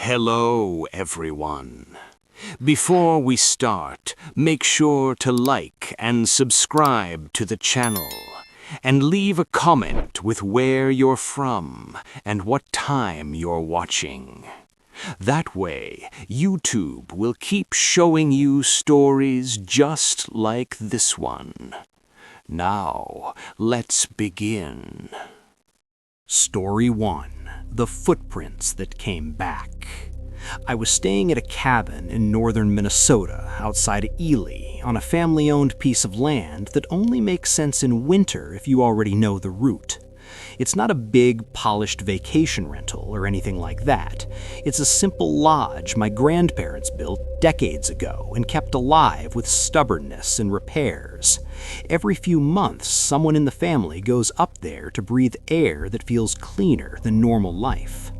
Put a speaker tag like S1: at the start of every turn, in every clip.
S1: Hello, everyone. Before we start, make sure to like and subscribe to the channel, and leave a comment with where you're from and what time you're watching. That way, YouTube will keep showing you stories just like this one. Now, let's begin.
S2: Story 1. The Footprints That Came Back. I was staying at a cabin in northern Minnesota, outside Ely, on a family-owned piece of land that only makes sense in winter if you already know the route. It's not a big, polished vacation rental or anything like that. It's a simple lodge my grandparents built decades ago and kept alive with stubbornness and repairs. Every few months, someone in the family goes up there to breathe air that feels cleaner than normal life.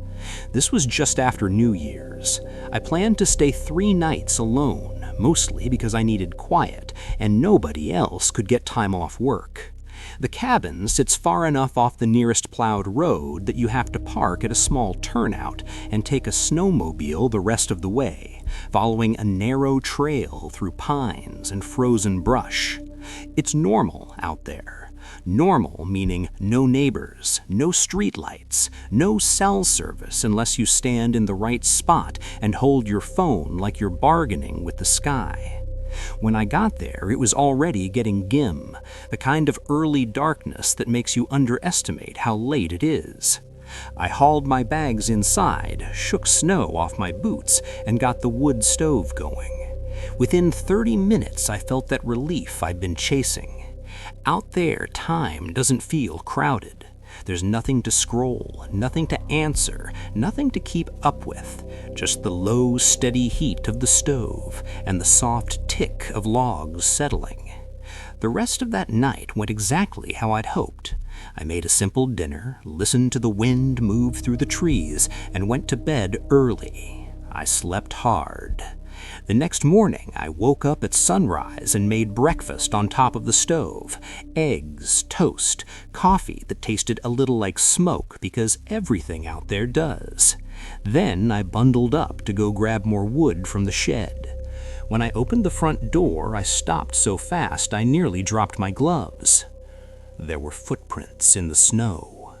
S2: This was just after New Year's. I planned to stay 3 nights alone, mostly because I needed quiet and nobody else could get time off work. The cabin sits far enough off the nearest plowed road that you have to park at a small turnout and take a snowmobile the rest of the way, following a narrow trail through pines and frozen brush. It's normal out there. Normal meaning no neighbors, no streetlights, no cell service unless you stand in the right spot and hold your phone like you're bargaining with the sky. When I got there, it was already getting dim, the kind of early darkness that makes you underestimate how late it is. I hauled my bags inside, shook snow off my boots, and got the wood stove going. Within 30 minutes, I felt that relief I'd been chasing. Out there, time doesn't feel crowded. There's nothing to scroll, nothing to answer, nothing to keep up with, just the low, steady heat of the stove and the soft tick of logs settling. The rest of that night went exactly how I'd hoped. I made a simple dinner, listened to the wind move through the trees, and went to bed early. I slept hard. The next morning, I woke up at sunrise and made breakfast on top of the stove. Eggs, toast, coffee that tasted a little like smoke because everything out there does. Then I bundled up to go grab more wood from the shed. When I opened the front door, I stopped so fast I nearly dropped my gloves. There were footprints in the snow.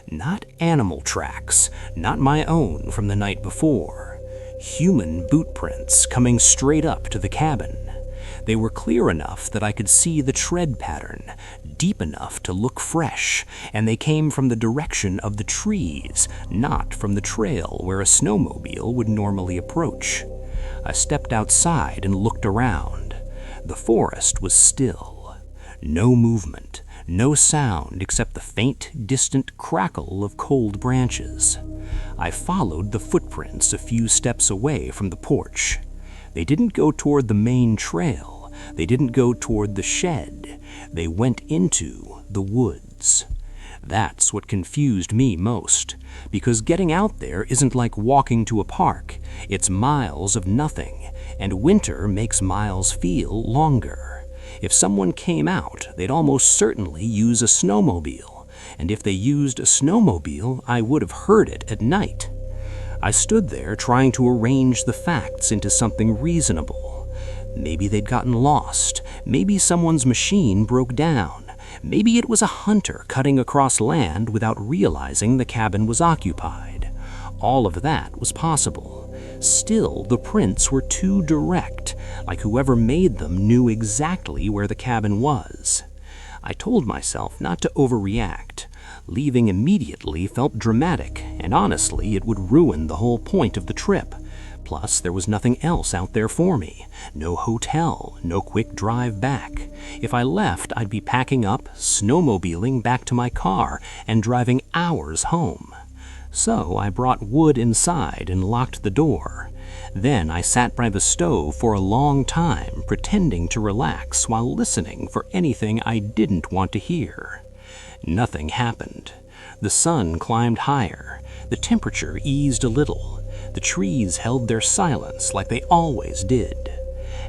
S2: Not animal tracks, not my own from the night before. Human boot prints coming straight up to the cabin. They were clear enough that I could see the tread pattern, deep enough to look fresh, and they came from the direction of the trees, not from the trail where a snowmobile would normally approach. I stepped outside and looked around. The forest was still. No movement, no sound except the faint, distant crackle of cold branches. I followed the footprints a few steps away from the porch. They didn't go toward the main trail. They didn't go toward the shed. They went into the woods. That's what confused me most, because getting out there isn't like walking to a park. It's miles of nothing, and winter makes miles feel longer. If someone came out, they'd almost certainly use a snowmobile. And if they used a snowmobile, I would have heard it at night. I stood there trying to arrange the facts into something reasonable. Maybe they'd gotten lost. Maybe someone's machine broke down. Maybe it was a hunter cutting across land without realizing the cabin was occupied. All of that was possible. Still, the prints were too direct, like whoever made them knew exactly where the cabin was. I told myself not to overreact. Leaving immediately felt dramatic, and honestly, it would ruin the whole point of the trip. Plus, there was nothing else out there for me. No hotel, no quick drive back. If I left, I'd be packing up, snowmobiling back to my car, and driving hours home. So I brought wood inside and locked the door. Then I sat by the stove for a long time, pretending to relax while listening for anything I didn't want to hear. Nothing happened. The sun climbed higher. The temperature eased a little. The trees held their silence like they always did.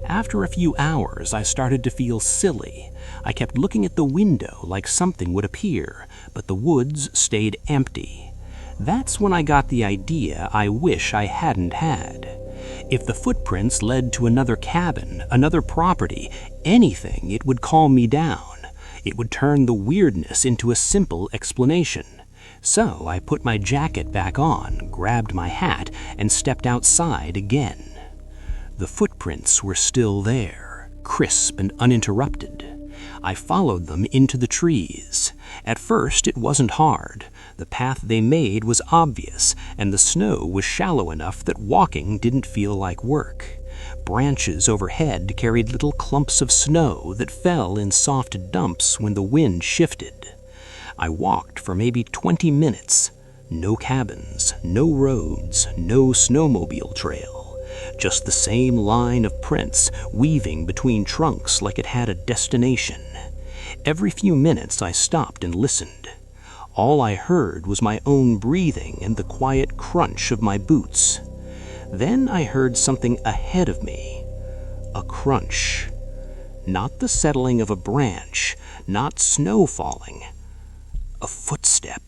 S2: After a few hours, I started to feel silly. I kept looking at the window like something would appear, but the woods stayed empty. That's when I got the idea I wish I hadn't had. If the footprints led to another cabin, another property, anything, it would calm me down. It would turn the weirdness into a simple explanation. So I put my jacket back on, grabbed my hat, and stepped outside again. The footprints were still there, crisp and uninterrupted. I followed them into the trees. At first, it wasn't hard. The path they made was obvious, and the snow was shallow enough that walking didn't feel like work. Branches overhead carried little clumps of snow that fell in soft dumps when the wind shifted. I walked for maybe 20 minutes. No cabins, no roads, no snowmobile trail. Just the same line of prints weaving between trunks like it had a destination. Every few minutes I stopped and listened. All I heard was my own breathing and the quiet crunch of my boots. Then I heard something ahead of me. A crunch. Not the settling of a branch, not snow falling. A footstep.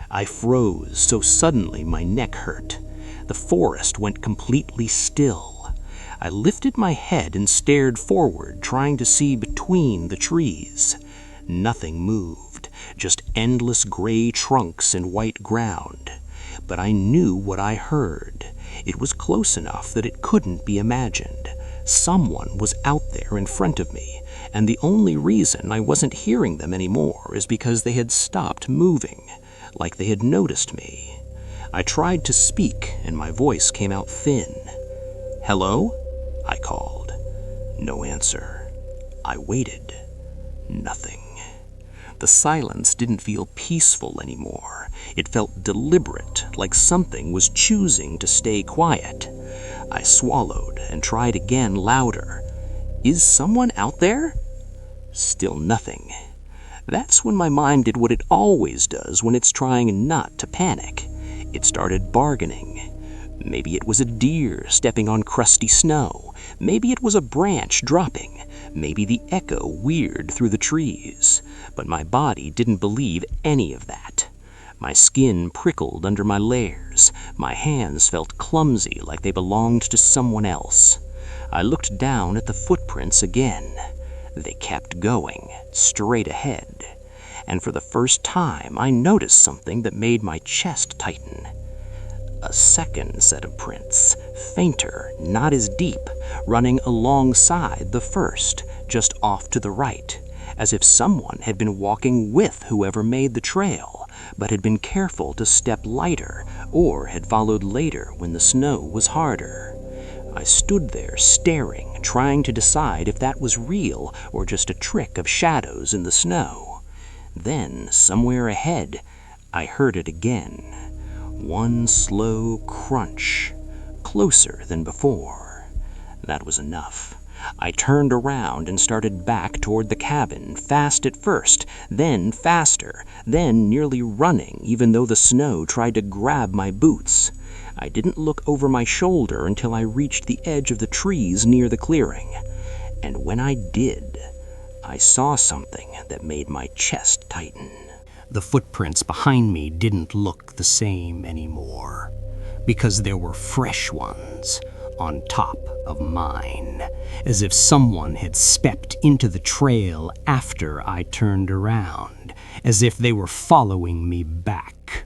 S2: I froze so suddenly my neck hurt. The forest went completely still. I lifted my head and stared forward, trying to see between the trees. Nothing moved, just endless gray trunks and white ground. But I knew what I heard. It was close enough that it couldn't be imagined. Someone was out there in front of me, and the only reason I wasn't hearing them anymore is because they had stopped moving, like they had noticed me. I tried to speak, and my voice came out thin. "Hello?" I called. No answer. I waited. Nothing. The silence didn't feel peaceful anymore. It felt deliberate, like something was choosing to stay quiet. I swallowed and tried again louder. "Is someone out there?" Still nothing. That's when my mind did what it always does when it's trying not to panic. It started bargaining. Maybe it was a deer stepping on crusty snow. Maybe it was a branch dropping. Maybe the echo weird through the trees. But my body didn't believe any of that. My skin prickled under my layers. My hands felt clumsy, like they belonged to someone else. I looked down at the footprints again. They kept going, straight ahead. And for the first time, I noticed something that made my chest tighten. A second set of prints, fainter, not as deep, running alongside the first, just off to the right, as if someone had been walking with whoever made the trail, but had been careful to step lighter, or had followed later when the snow was harder. I stood there staring, trying to decide if that was real or just a trick of shadows in the snow. Then, somewhere ahead, I heard it again. One slow crunch, closer than before. That was enough. I turned around and started back toward the cabin, fast at first, then faster, then nearly running even though the snow tried to grab my boots. I didn't look over my shoulder until I reached the edge of the trees near the clearing. And when I did, I saw something that made my chest tighten. The footprints behind me didn't look the same anymore, because there were fresh ones on top of mine, as if someone had stepped into the trail after I turned around, as if they were following me back.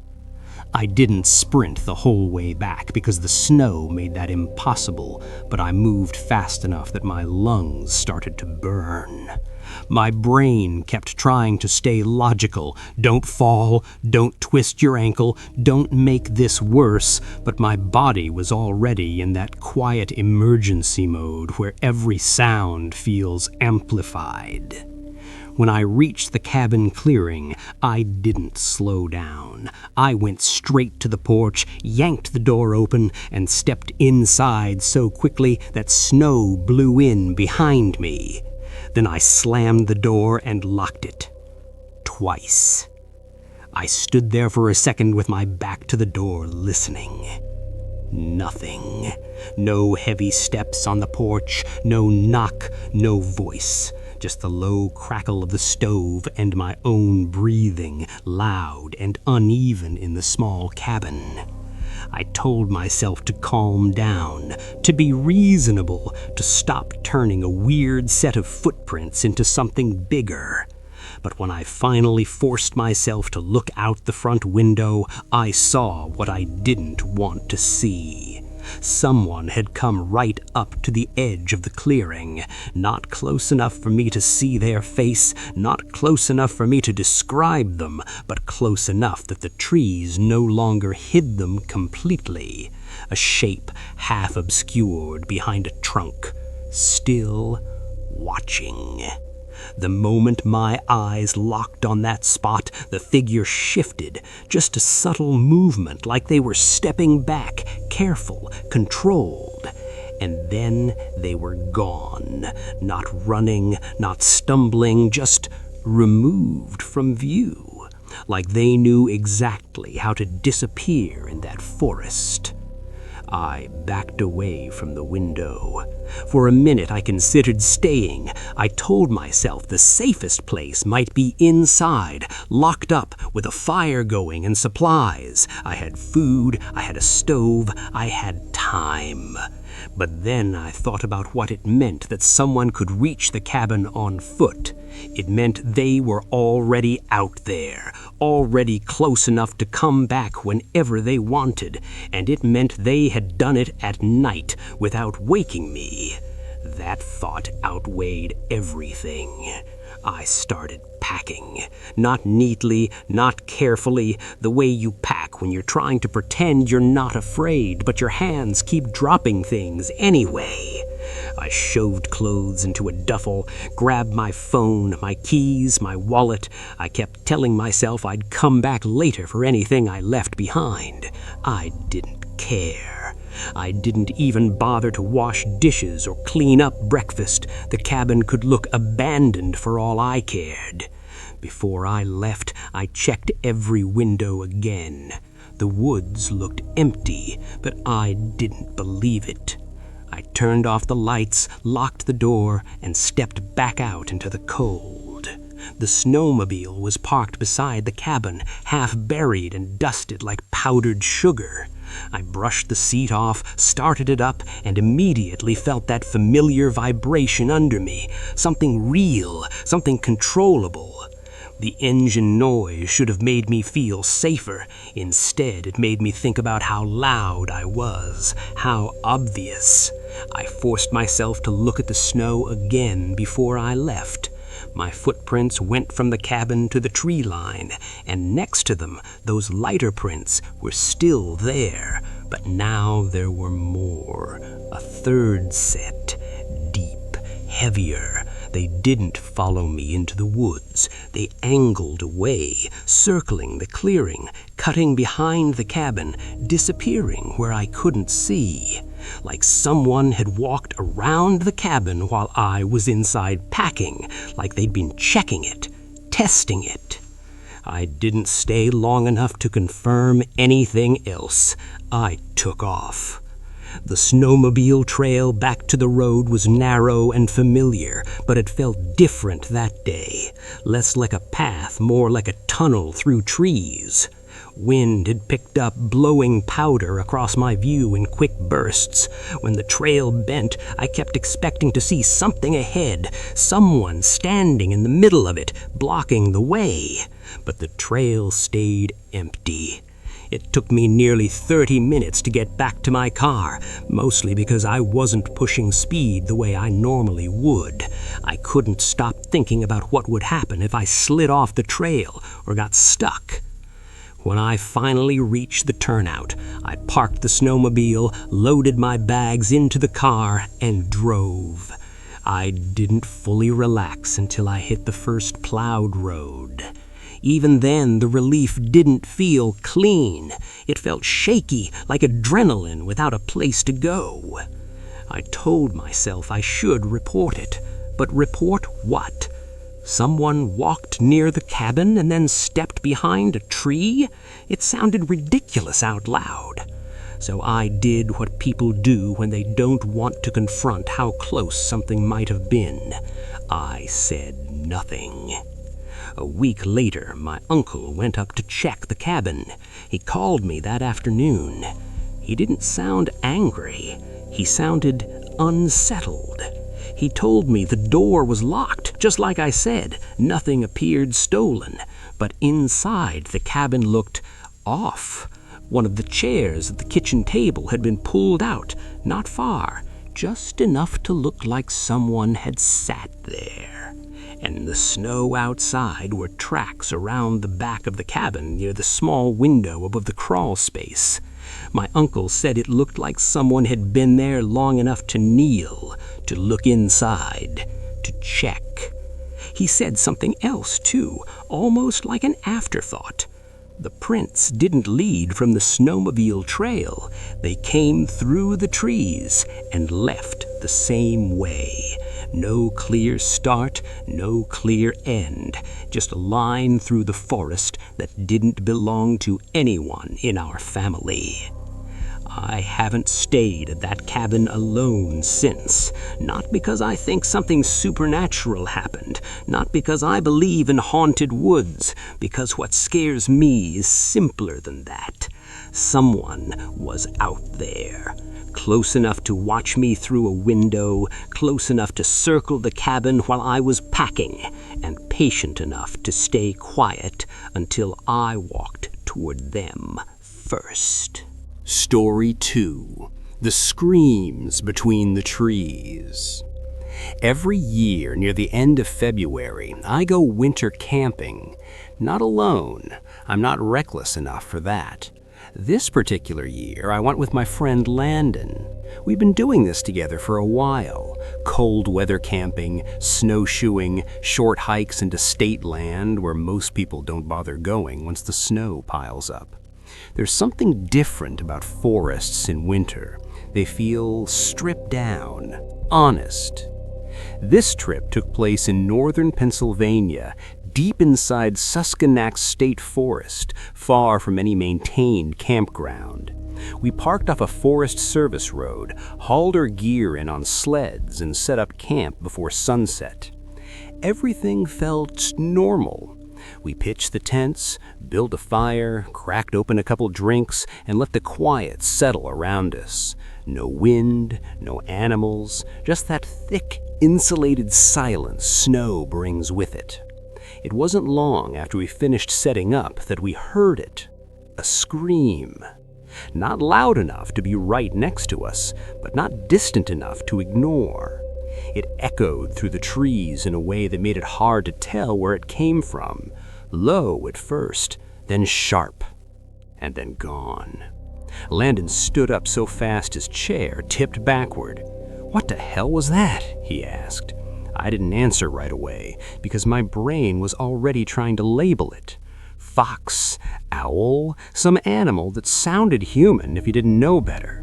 S2: I didn't sprint the whole way back because the snow made that impossible, but I moved fast enough that my lungs started to burn. My brain kept trying to stay logical. Don't fall, don't twist your ankle, don't make this worse, but my body was already in that quiet emergency mode where every sound feels amplified. When I reached the cabin clearing, I didn't slow down. I went straight to the porch, yanked the door open, and stepped inside so quickly that snow blew in behind me. Then I slammed the door and locked it. Twice. I stood there for a second with my back to the door, listening. Nothing. No heavy steps on the porch, no knock, no voice. just the low crackle of the stove and my own breathing, loud and uneven in the small cabin. I told myself to calm down, to be reasonable, to stop turning a weird set of footprints into something bigger. But when I finally forced myself to look out the front window, I saw what I didn't want to see. Someone had come right up to the edge of the clearing, not close enough for me to see their face, not close enough for me to describe them, but close enough that the trees no longer hid them completely. A shape half obscured behind a trunk, still watching. The moment my eyes locked on that spot, the figure shifted, just a subtle movement like they were stepping back, careful, controlled. And then they were gone, not running, not stumbling, just removed from view, like they knew exactly how to disappear in that forest. I backed away from the window. For a minute I considered staying. I told myself the safest place might be inside, locked up with a fire going and supplies. I had food, I had a stove, I had time. But then I thought about what it meant that someone could reach the cabin on foot. It meant they were already out there, already close enough to come back whenever they wanted, and it meant they had done it at night without waking me. That thought outweighed everything. I started packing. Not neatly, not carefully, the way you pack when you're trying to pretend you're not afraid, but your hands keep dropping things anyway. I shoved clothes into a duffel, grabbed my phone, my keys, my wallet. I kept telling myself I'd come back later for anything I left behind. I didn't care. I didn't even bother to wash dishes or clean up breakfast. The cabin could look abandoned for all I cared. Before I left, I checked every window again. The woods looked empty, but I didn't believe it. I turned off the lights, locked the door, and stepped back out into the cold. The snowmobile was parked beside the cabin, half buried and dusted like powdered sugar. I brushed the seat off, started it up, and immediately felt that familiar vibration under me. Something real, something controllable. The engine noise should have made me feel safer. Instead, it made me think about how loud I was, how obvious. I forced myself to look at the snow again before I left. My footprints went from the cabin to the tree line, and next to them, those lighter prints were still there. But now there were more, a third set, deep, heavier. They didn't follow me into the woods. They angled away, circling the clearing, cutting behind the cabin, disappearing where I couldn't see. Like someone had walked around the cabin while I was inside packing, like they'd been checking it, testing it. I didn't stay long enough to confirm anything else. I took off. The snowmobile trail back to the road was narrow and familiar, but it felt different that day. Less like a path, more like a tunnel through trees. Wind had picked up, blowing powder across my view in quick bursts. When the trail bent, I kept expecting to see something ahead, someone standing in the middle of it, blocking the way. But the trail stayed empty. It took me nearly 30 minutes to get back to my car, mostly because I wasn't pushing speed the way I normally would. I couldn't stop thinking about what would happen if I slid off the trail or got stuck. When I finally reached the turnout, I parked the snowmobile, loaded my bags into the car, and drove. I didn't fully relax until I hit the first plowed road. Even then, the relief didn't feel clean. It felt shaky, like adrenaline without a place to go. I told myself I should report it. But report what? Someone walked near the cabin and then stepped behind a tree? It sounded ridiculous out loud. so I did what people do when they don't want to confront how close something might have been. I said nothing. A week later, my uncle went up to check the cabin. He called me that afternoon. He didn't sound angry. He sounded unsettled. He told me the door was locked, just like I said. Nothing appeared stolen, but inside the cabin looked off. One of the chairs at the kitchen table had been pulled out, not far, just enough to look like someone had sat there. And in the snow outside were tracks around the back of the cabin near the small window above the crawl space. My uncle said it looked like someone had been there long enough to kneel, to look inside, to check. He said something else, too, almost like an afterthought. The prints didn't lead from the snowmobile trail. They came through the trees and left the same way. No clear start, no clear end, just a line through the forest that didn't belong to anyone in our family. I haven't stayed at that cabin alone since, not because I think something supernatural happened, not because I believe in haunted woods, because what scares me is simpler than that. Someone was out there, close enough to watch me through a window, close enough to circle the cabin while I was packing, and patient enough to stay quiet until I walked toward them first.
S1: Story 2. The Screams Between the Trees. Every year near the end of February, I go winter camping. Not alone. I'm not reckless enough for that. This particular year, I went with my friend Landon. We've been doing this together for a while. Cold weather camping, snowshoeing, short hikes into state land where most people don't bother going once the snow piles up. There's something different about forests in winter. They feel stripped down, honest. This trip took place in northern Pennsylvania, deep inside Susquehannock State Forest, far from any maintained campground. We parked off a Forest Service road, hauled our gear in on sleds, and set up camp before sunset. Everything felt normal. We pitched the tents, built a fire, cracked open a couple drinks, and let the quiet settle around us. No wind, no animals, just that thick, insulated silence snow brings with it. It wasn't long after we finished setting up that we heard it. A scream. Not loud enough to be right next to us, but not distant enough to ignore. It echoed through the trees in a way that made it hard to tell where it came from. Low at first, then sharp, and then gone. Landon stood up so fast his chair tipped backward. "What the hell was that?" he asked. I didn't answer right away, because my brain was already trying to label it. Fox, owl, some animal that sounded human if you didn't know better.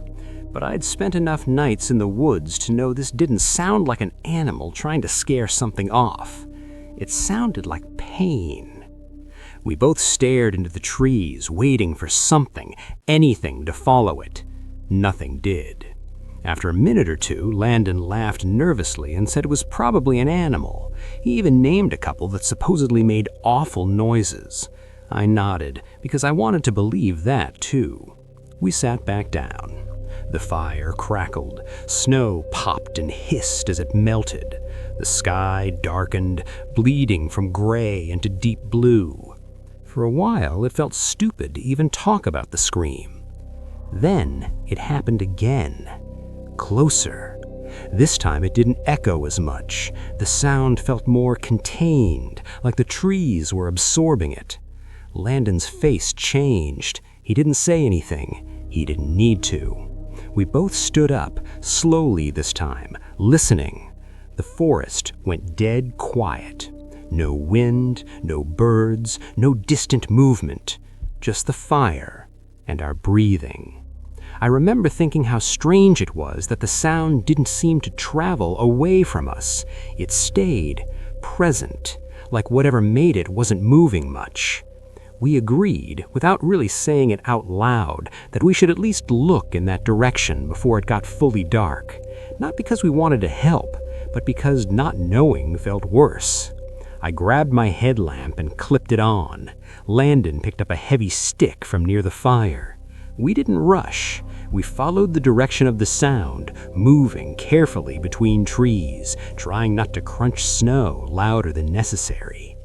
S1: But I'd spent enough nights in the woods to know this didn't sound like an animal trying to scare something off. It sounded like pain. We both stared into the trees, waiting for something, anything to follow it. Nothing did. After a minute or two, Landon laughed nervously and said it was probably an animal. He even named a couple that supposedly made awful noises. I nodded, because I wanted to believe that, too. We sat back down. The fire crackled. Snow popped and hissed as it melted. The sky darkened, bleeding from gray into deep blue. For a while, it felt stupid to even talk about the scream. Then it happened again. Closer. This time it didn't echo as much. The sound felt more contained, like the trees were absorbing it. Landon's face changed. He didn't say anything. He didn't need to. We both stood up, slowly this time, listening. The forest went dead quiet. No wind, no birds, no distant movement. Just the fire and our breathing. I remember thinking how strange it was that the sound didn't seem to travel away from us. It stayed present, like whatever made it wasn't moving much.
S2: We agreed, without really saying it out loud, that we should at least look in that direction before it got fully dark. Not because we wanted to help, but because not knowing felt worse. I grabbed my headlamp and clipped it on. Landon picked up a heavy stick from near the fire. We didn't rush. We followed the direction of the sound, moving carefully between trees, trying not to crunch snow louder than necessary.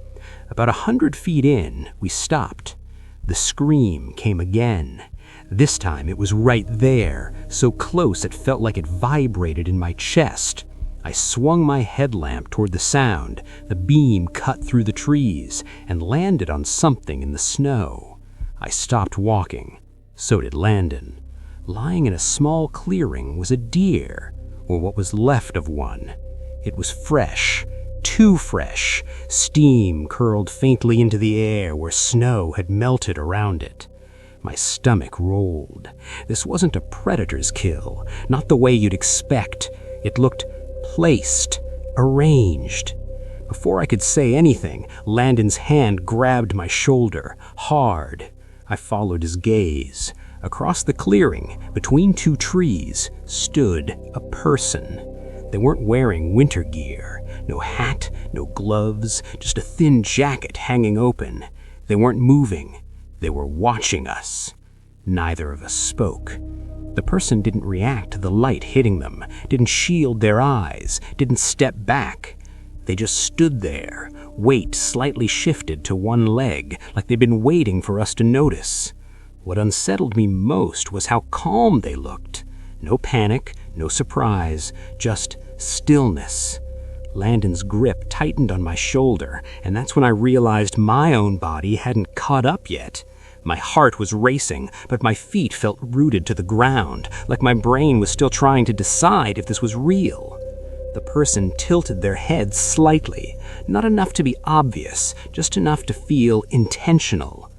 S2: About 100 feet in, we stopped. The scream came again. This time it was right there, so close it felt like it vibrated in my chest. I swung my headlamp toward the sound. The beam cut through the trees and landed on something in the snow. I stopped walking. So did Landon. Lying in a small clearing was a deer, or what was left of one. It was fresh, too fresh. Steam curled faintly into the air where snow had melted around it. My stomach rolled. This wasn't a predator's kill, not the way you'd expect. It looked placed, arranged. Before I could say anything, Landon's hand grabbed my shoulder, hard. I followed his gaze. Across the clearing, between two trees, stood a person. They weren't wearing winter gear. No hat, no gloves, just a thin jacket hanging open. They weren't moving. They were watching us. Neither of us spoke. The person didn't react to the light hitting them, didn't shield their eyes, didn't step back. They just stood there, weight slightly shifted to one leg, like they'd been waiting for us to notice. What unsettled me most was how calm they looked. No panic, no surprise, just stillness. Landon's grip tightened on my shoulder, and that's when I realized my own body hadn't caught up yet. My heart was racing, but my feet felt rooted to the ground, like my brain was still trying to decide if this was real. The person tilted their head slightly, not enough to be obvious, just enough to feel intentional.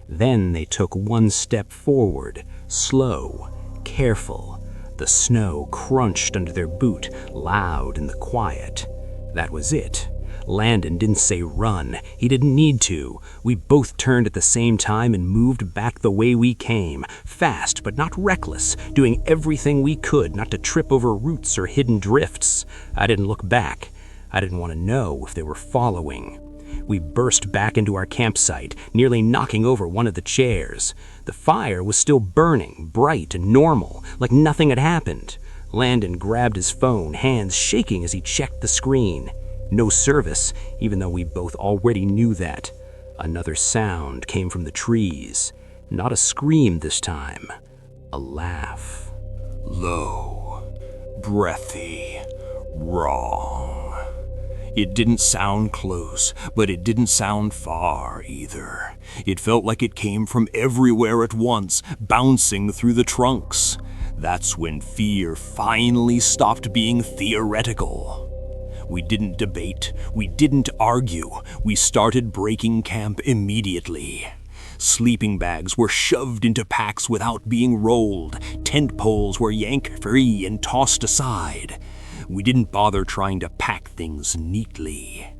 S2: Then they took one step forward, slow, careful. The snow crunched under their boot, loud in the quiet. That was it. Landon didn't say run. He didn't need to. We both turned at the same time and moved back the way we came, fast but not reckless, doing everything we could not to trip over roots or hidden drifts. I didn't look back. I didn't want to know if they were following. We burst back into our campsite, nearly knocking over one of the chairs. The fire was still burning, bright and normal, like nothing had happened. Landon grabbed his phone, hands shaking as he checked the screen. No service, even though we both already knew that. Another sound came from the trees. Not a scream this time. A laugh.
S1: Low, breathy, wrong. It didn't sound close, but it didn't sound far either. It felt like it came from everywhere at once, bouncing through the trunks. That's when fear finally stopped being theoretical. We didn't debate, we didn't argue, we started breaking camp immediately. Sleeping bags were shoved into packs without being rolled, tent poles were yanked free and tossed aside. We didn't bother trying to pack things neatly.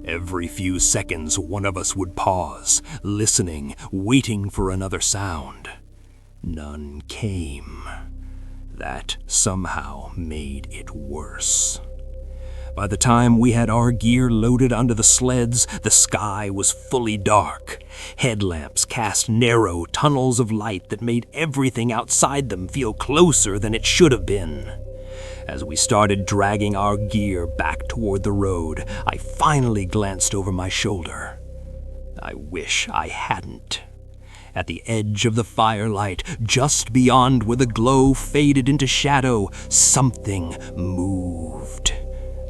S1: Every few seconds, one of us would pause, listening, waiting for another sound. None came. That somehow made it worse. By the time we had our gear loaded onto the sleds, the sky was fully dark. Headlamps cast narrow tunnels of light that made everything outside them feel closer than it should have been. As we started dragging our gear back toward the road, I finally glanced over my shoulder. I wish I hadn't. At the edge of the firelight, just beyond where the glow faded into shadow, something moved.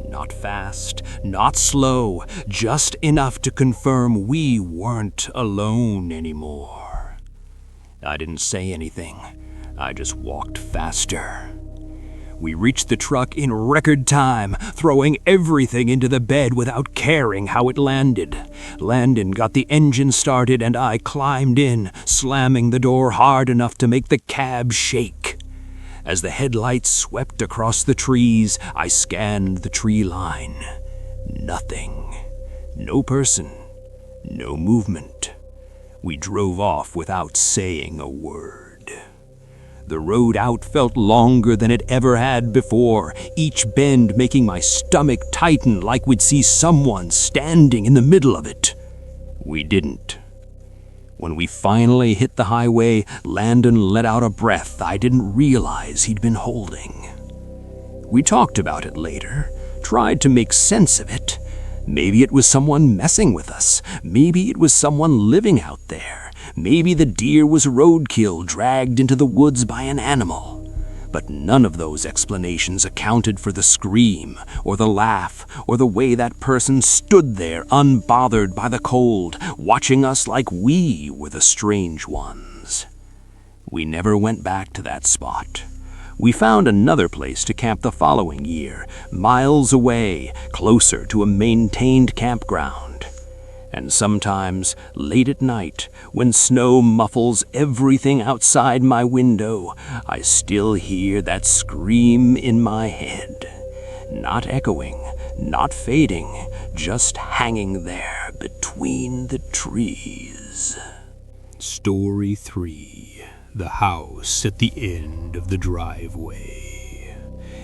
S1: Not fast, not slow, just enough to confirm we weren't alone anymore. I didn't say anything. I just walked faster. We reached the truck in record time, throwing everything into the bed without caring how it landed. Landon got the engine started and I climbed in, slamming the door hard enough to make the cab shake. As the headlights swept across the trees, I scanned the tree line. Nothing. No person. No movement.
S2: We drove off without saying a word. The road out felt longer than it ever had before, each bend making my stomach tighten like we'd see someone standing in the middle of it. We didn't. When we finally hit the highway, Landon let out a breath I didn't realize he'd been holding. We talked about it later, tried to make sense of it. Maybe it was someone messing with us. Maybe it was someone living out there. Maybe the deer was roadkill dragged into the woods by an animal. But none of those explanations accounted for the scream, or the laugh, or the way that person stood there unbothered by the cold, watching us like we were the strange ones. We never went back to that spot. We found another place to camp the following year, miles away, closer to a maintained campground. And sometimes, late at night, when snow muffles everything outside my window, I still hear that scream in my head. Not echoing, not fading, just hanging there between the trees. Story 3. The house at the end of the driveway.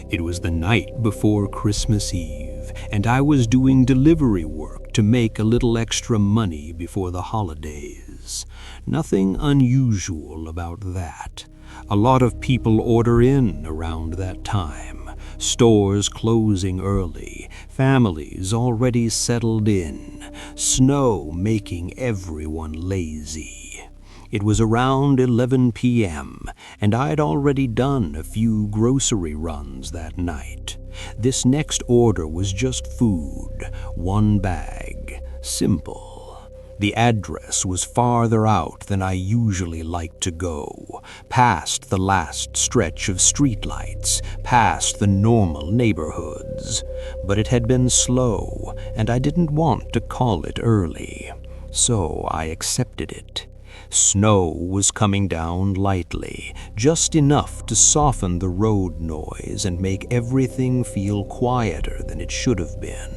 S2: It was the night before Christmas Eve, and I was doing delivery work to make a little extra money before the holidays. Nothing unusual about that. A lot of people order in around that time. Stores closing early, families already settled in, snow making everyone lazy. It was around 11 p.m., and I'd already done a few grocery runs that night. This next order was just food, 1 bag, simple. The address was farther out than I usually like to go, past the last stretch of streetlights, past the normal neighborhoods. But it had been slow, and I didn't want to call it early, so I accepted it. Snow was coming down lightly, just enough to soften the road noise and make everything feel quieter than it should have been.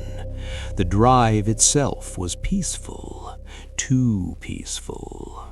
S2: The drive itself was peaceful, too peaceful.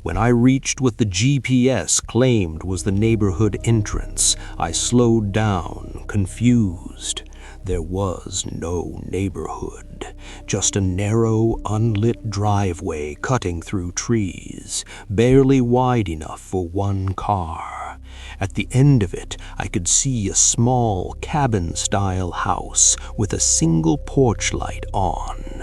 S2: When I reached what the GPS claimed was the neighborhood entrance, I slowed down, confused. There was no neighborhood, just a narrow, unlit driveway cutting through trees, barely wide enough for 1 car. At the end of it, I could see a small cabin-style house with a single porch light on.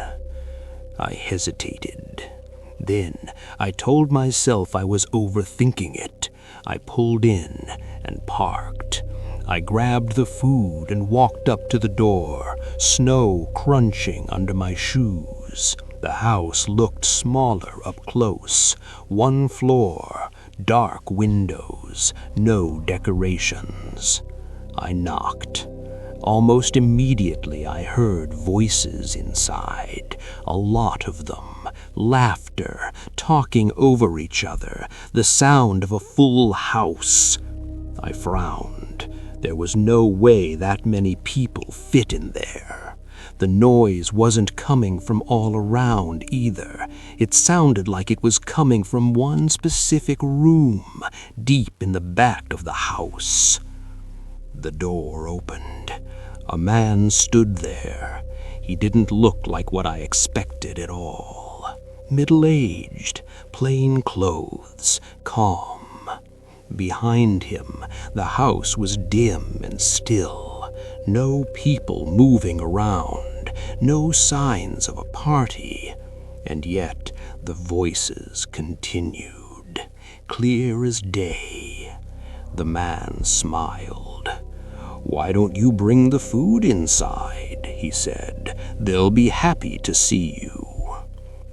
S2: I hesitated. Then I told myself I was overthinking it. I pulled in and parked. I grabbed the food and walked up to the door, snow crunching under my shoes. The house looked smaller up close. 1 floor, dark windows, no decorations. I knocked. Almost immediately I heard voices inside, a lot of them, laughter, talking over each other, the sound of a full house. I frowned. There was no way that many people fit in there. The noise wasn't coming from all around either. It sounded like it was coming from one specific room, deep in the back of the house. The door opened. A man stood there. He didn't look like what I expected at all. Middle-aged, plain clothes, calm. Behind him, the house was dim and still. No people moving around, no signs of a party. And yet the voices continued, clear as day. The man smiled. "Why don't you bring the food inside?" he said. "They'll be happy to see you."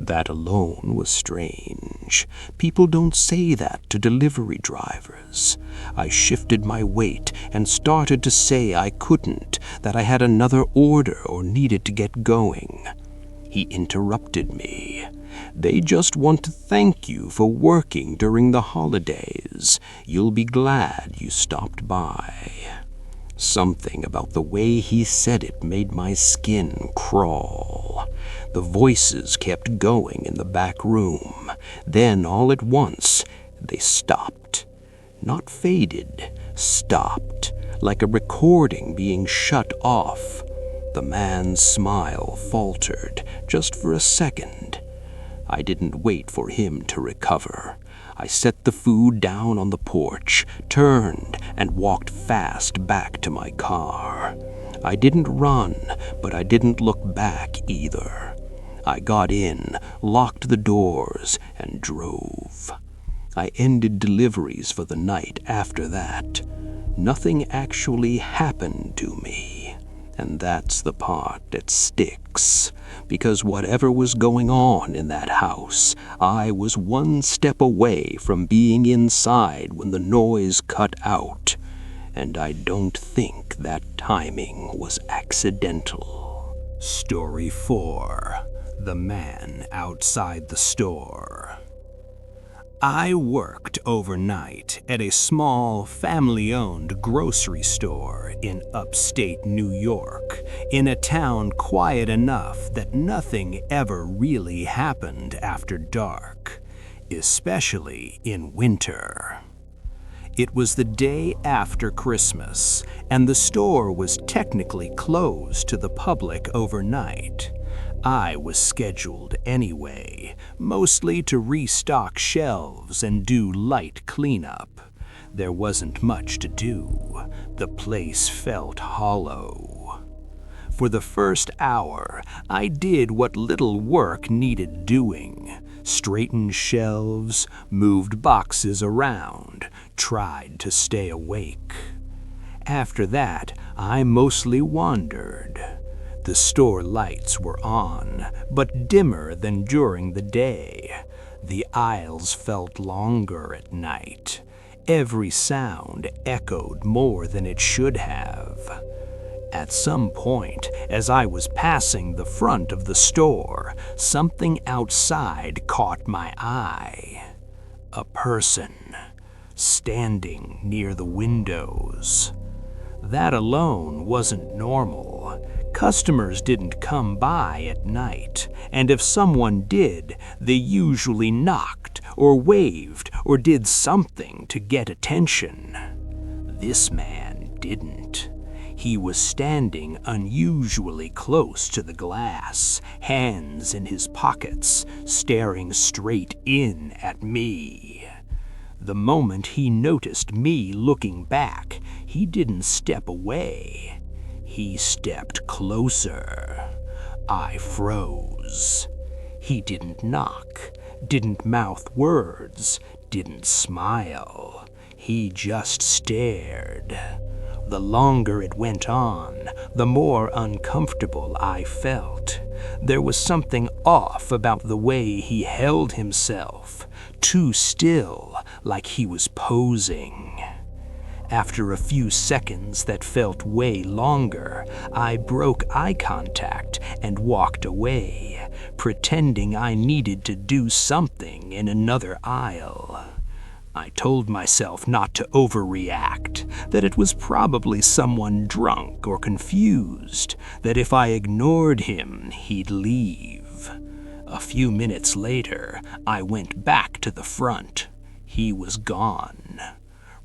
S2: That alone was strange. People don't say that to delivery drivers. I shifted my weight and started to say I couldn't, that I had another order or needed to get going. He interrupted me. "They just want to thank you for working during the holidays. You'll be glad you stopped by."
S3: Something about the way he said it made my skin crawl. The voices kept going in the back room. Then, all at once, they stopped. Not faded, stopped, like a recording being shut off. The man's smile faltered just for a second. I didn't wait for him to recover. I set the food down on the porch, turned, and walked fast back to my car. I didn't run, but I didn't look back either. I got in, locked the doors, and drove. I ended deliveries for the night after that. Nothing actually happened to me. And that's the part that sticks, because whatever was going on in that house, I was one step away from being inside when the noise cut out, and I don't think that timing was accidental.
S2: Story 4. The Man Outside the Store. I worked overnight at a small, family-owned grocery store in upstate New York, in a town quiet enough that nothing ever really happened after dark, especially in winter. It was the day after Christmas, and the store was technically closed to the public overnight. I was scheduled anyway, mostly to restock shelves and do light cleanup. There wasn't much to do. The place felt hollow. For the first hour, I did what little work needed doing. Straightened shelves, moved boxes around, tried to stay awake. After that, I mostly wandered. The store lights were on, but dimmer than during the day. The aisles felt longer at night. Every sound echoed more than it should have. At some point, as I was passing the front of the store, something outside caught my eye. A person, standing near the windows. That alone wasn't normal. Customers didn't come by at night, and if someone did, they usually knocked or waved or did something to get attention. This man didn't. He was standing unusually close to the glass, hands in his pockets, staring straight in at me. The moment he noticed me looking back, he didn't step away. He stepped closer. I froze. He didn't knock, didn't mouth words, didn't smile. He just stared. The longer it went on, the more uncomfortable I felt. There was something off about the way he held himself, too still, like he was posing. After a few seconds that felt way longer, I broke eye contact and walked away, pretending I needed to do something in another aisle. I told myself not to overreact, that it was probably someone drunk or confused, that if I ignored him, he'd leave. A few minutes later, I went back to the front. He was gone.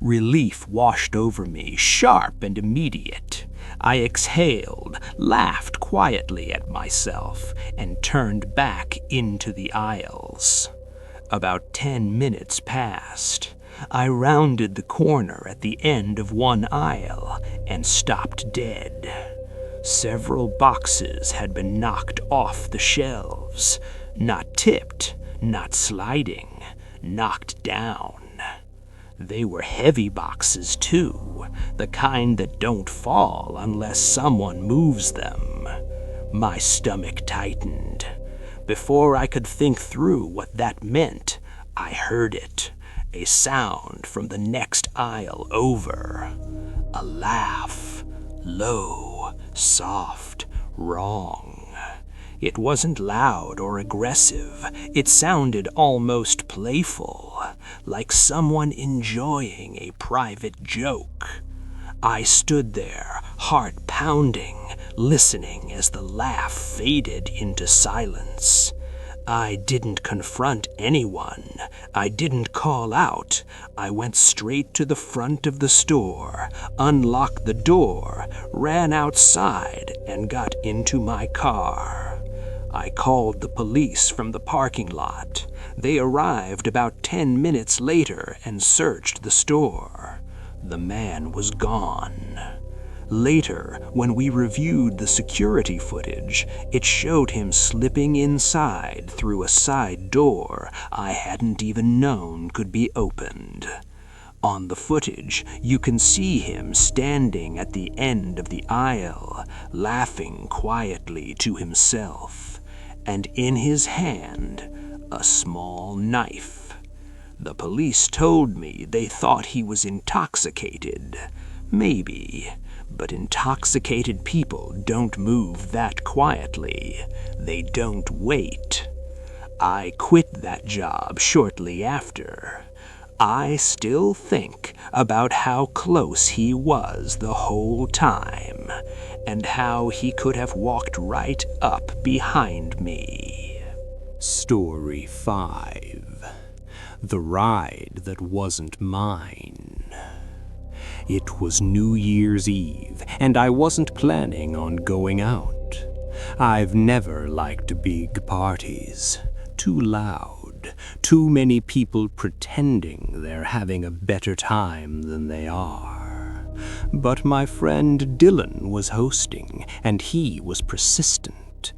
S2: Relief washed over me, sharp and immediate. I exhaled, laughed quietly at myself, and turned back into the aisles. About 10 minutes passed. I rounded the corner at the end of one aisle and stopped dead. Several boxes had been knocked off the shelves, not tipped, not sliding, knocked down. They were heavy boxes, too, the kind that don't fall unless someone moves them. My stomach tightened. Before I could think through what that meant, I heard it, a sound from the next aisle over. A laugh, low, soft, wrong. It wasn't loud or aggressive. It sounded almost playful, like someone enjoying a private joke.
S3: I stood there, heart pounding, listening as the laugh faded into silence. I didn't confront anyone. I didn't call out. I went straight to the front of the store, unlocked the door, ran outside, and got into my car. I called the police from the parking lot. They arrived about 10 minutes later and searched the store. The man was gone. Later, when we reviewed the security footage, it showed him slipping inside through a side door I hadn't even known could be opened. On the footage, you can see him standing at the end of the aisle, laughing quietly to himself, and in his hand, a small knife. The police told me they thought he was intoxicated. Maybe. But intoxicated people don't move that quietly. They don't wait. I quit that job shortly after. I still think about how close he was the whole time, and how he could have walked right up behind me.
S1: Story 5. The Ride That Wasn't Mine. It was New Year's Eve, and I wasn't planning on going out. I've never liked big parties. Too loud, too many people pretending they're having a better time than they are. But my friend Dylan was hosting, and he was persistent.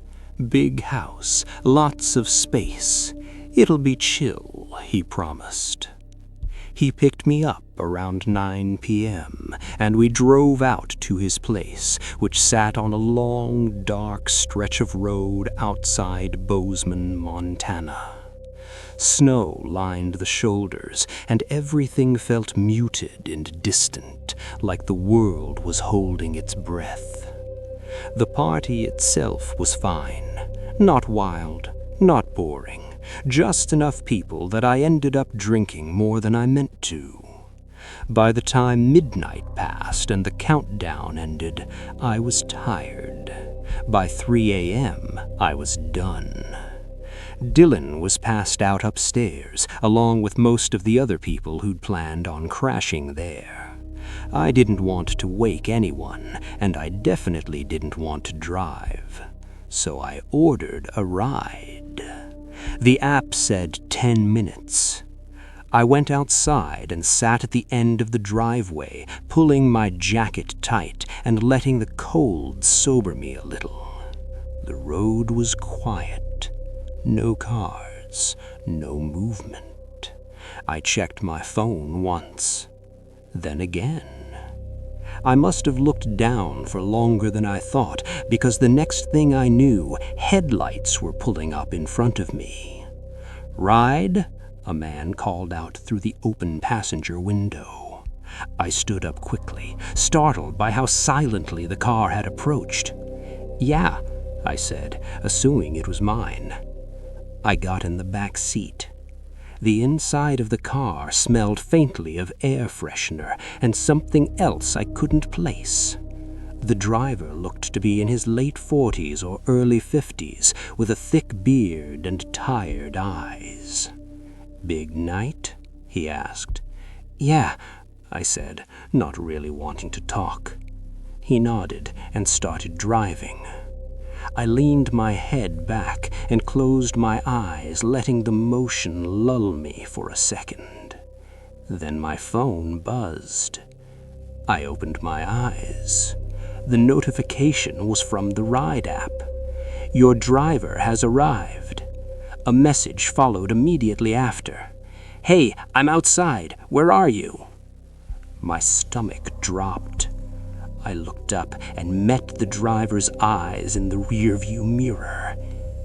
S1: Big house, lots of space. It'll be chill, he promised. He picked me up around 9 p.m., and we drove out to his place, which sat on a long, dark stretch of road outside Bozeman, Montana. Snow lined the shoulders, and everything felt muted and distant, like the world was holding its breath. The party itself was fine. Not wild, not boring. Just enough people that I ended up drinking more than I meant to. By the time midnight passed and the countdown ended, I was tired. By 3 a.m., I was done. Dylan was passed out upstairs, along with most of the other people who'd planned on crashing there. I didn't want to wake anyone, and I definitely didn't want to drive. So I ordered a ride. The app said 10 minutes. I went outside and sat at the end of the driveway, pulling my jacket tight and letting the cold sober me a little. The road was quiet. No cars, no movement. I checked my phone once, then again. I must have looked down for longer than I thought, because the next thing I knew, headlights were pulling up in front of me. "Ride?" a man called out through the open passenger window. I stood up quickly, startled by how silently the car had approached. "Yeah," I said, assuming it was mine. I got in the back seat. The inside of the car smelled faintly of air freshener and something else I couldn't place. The driver looked to be in his late 40s or early 50s, with a thick beard and tired eyes. "Big night?" he asked. "Yeah," I said, not really wanting to talk. He nodded and started driving. I leaned my head back and closed my eyes, letting the motion lull me for a second. Then my phone buzzed. I opened my eyes. The notification was from the Ride app. "Your driver has arrived." A message followed immediately after. "Hey, I'm outside. Where are you?" My stomach dropped. I looked up and met the driver's eyes in the rearview mirror.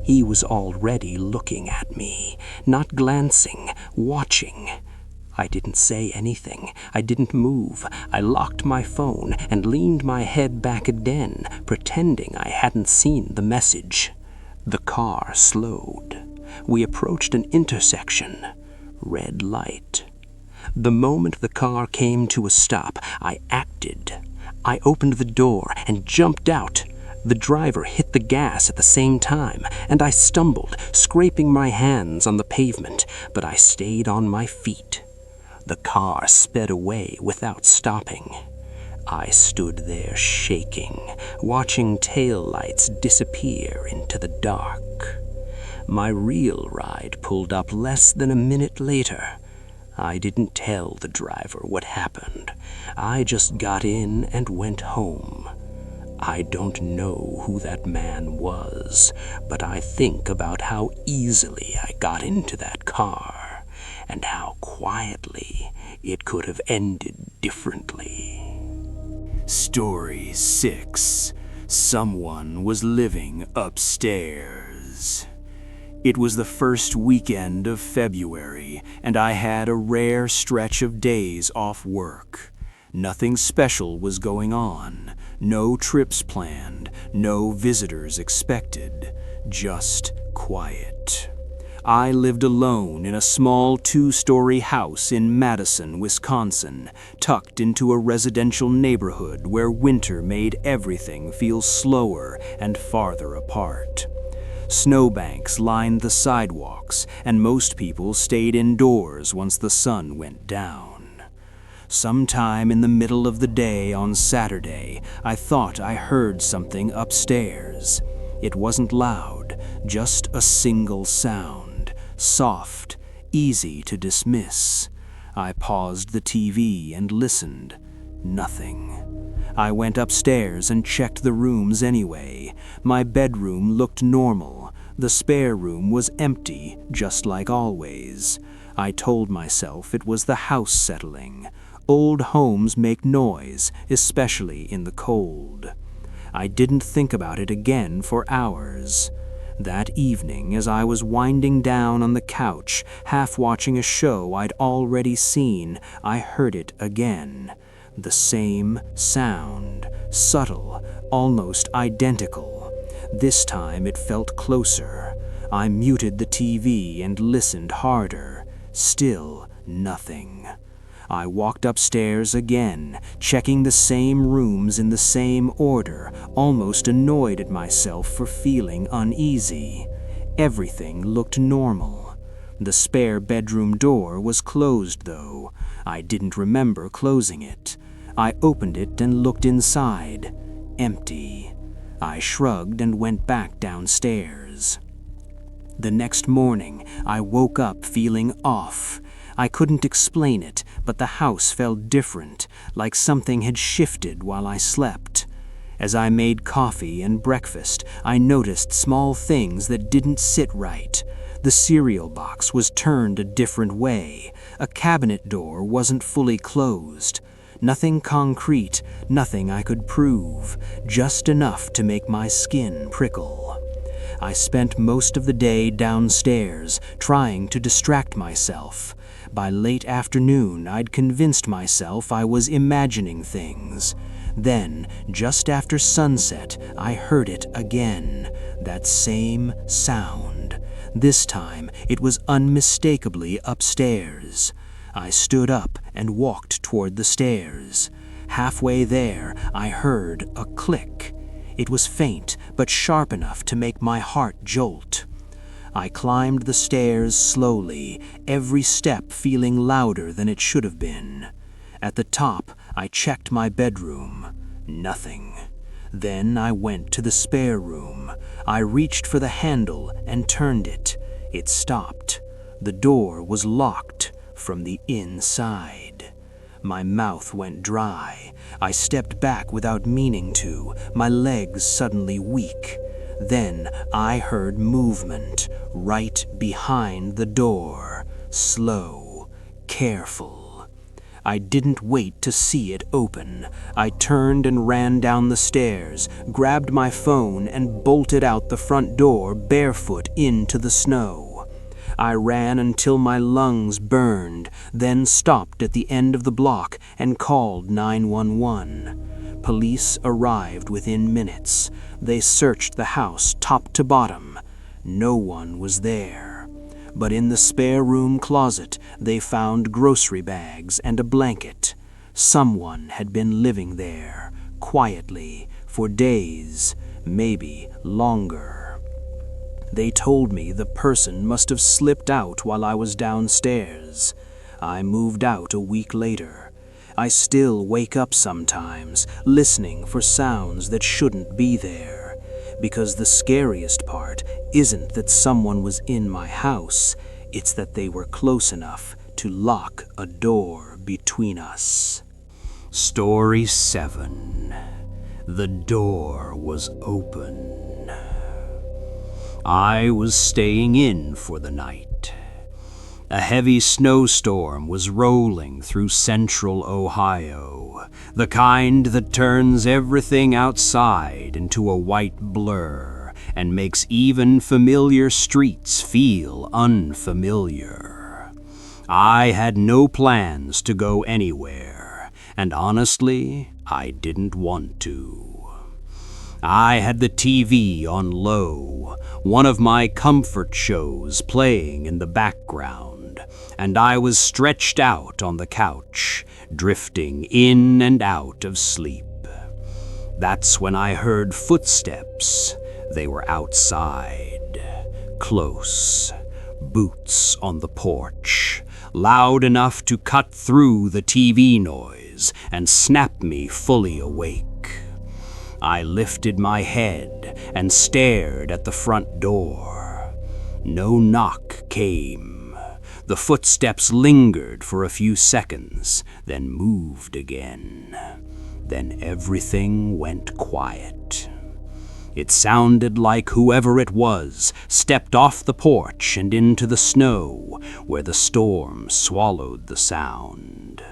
S1: He was already looking at me, not glancing, watching. I didn't say anything. I didn't move. I locked my phone and leaned my head back again, pretending I hadn't seen the message. The car slowed. We approached an intersection. Red light. The moment the car came to a stop, I acted.
S3: I opened the door and jumped out. The driver hit the gas at the same time, and I stumbled, scraping my hands on the pavement, but I stayed on my feet. The car sped away without stopping. I stood there shaking, watching taillights disappear into the dark. My real ride pulled up less than a minute later. I didn't tell the driver what happened. I just got in and went home. I don't know who that man was, but I think about how easily I got into that car, and how quietly it could have ended differently.
S1: Story 6. Someone was living upstairs. It was the first weekend of February, and I had a rare stretch of days off work. Nothing special was going on. No trips planned, no visitors expected, just quiet. I lived alone in a small 2-story house in Madison, Wisconsin, tucked into a residential neighborhood where winter made everything feel slower and farther apart. Snowbanks lined the sidewalks, and most people stayed indoors once the sun went down. Sometime in the middle of the day on Saturday, I thought I heard something upstairs. It wasn't loud, just a single sound, soft, easy to dismiss. I paused the TV and listened. Nothing. I went upstairs and checked the rooms anyway. My bedroom looked normal. The spare room was empty, just like always. I told myself it was the house settling. Old homes make noise, especially in the cold. I didn't think about it again for hours. That evening, as I was winding down on the couch, half watching a show I'd already seen, I heard it again. The same sound, subtle, almost identical. This time it felt closer. I muted the TV and listened harder. Still nothing. I walked upstairs again, checking the same rooms in the same order, almost annoyed at myself for feeling uneasy. Everything looked normal. The spare bedroom door was closed, though. I didn't remember closing it. I opened it and looked inside. Empty. I shrugged and went back downstairs. The next morning, I woke up feeling off. I couldn't explain it, but the house felt different, like something had shifted while I slept. As I made coffee and breakfast, I noticed small things that didn't sit right. The cereal box was turned a different way. A cabinet door wasn't fully closed. Nothing concrete, nothing I could prove, just enough to make my skin prickle. I spent most of the day downstairs, trying to distract myself. By late afternoon, I'd convinced myself I was imagining things. Then, just after sunset, I heard it again, that same sound. This time, it was unmistakably upstairs. I stood up and walked toward the stairs. Halfway there, I heard a click. It was faint, but sharp enough to make my heart jolt. I climbed the stairs slowly, every step feeling louder than it should have been. At the top, I checked my bedroom. Nothing. Then I went to the spare room. I reached for the handle and turned it. It stopped. The door was locked from the inside. My mouth went dry. I stepped back without meaning to, my legs suddenly weak. Then I heard movement right behind the door, slow, careful. I didn't wait to see it open. I turned and ran down the stairs, grabbed my phone, and bolted out the front door barefoot into the snow. I ran until my lungs burned, then stopped at the end of the block and called 911. Police arrived within minutes. They searched the house top to bottom. No one was there. But in the spare room closet, they found grocery bags and a blanket. Someone had been living there,
S2: quietly for days, maybe longer. They told me the person must have slipped out while I was downstairs. I moved out a week later. I still wake up sometimes, listening for sounds that shouldn't be there. Because the scariest part isn't that someone was in my house, it's that they were close enough to lock a door between us.
S1: Story 7. The door was open. I was staying in for the night. A heavy snowstorm was rolling through central Ohio, the kind that turns everything outside into a white blur and makes even familiar streets feel unfamiliar. I had no plans to go anywhere, and honestly, I didn't want to. I had the TV on low, one of my comfort shows playing in the background, and I was stretched out on the couch, drifting in and out of sleep. That's when I heard footsteps. They were outside, close, boots on the porch, loud enough to cut through the TV noise and snap me fully awake. I lifted my head and stared at the front door. No knock came. The footsteps lingered for a few seconds, then moved again. Then everything went quiet. It sounded like whoever it was stepped off the porch and into the snow, where the storm swallowed the sound.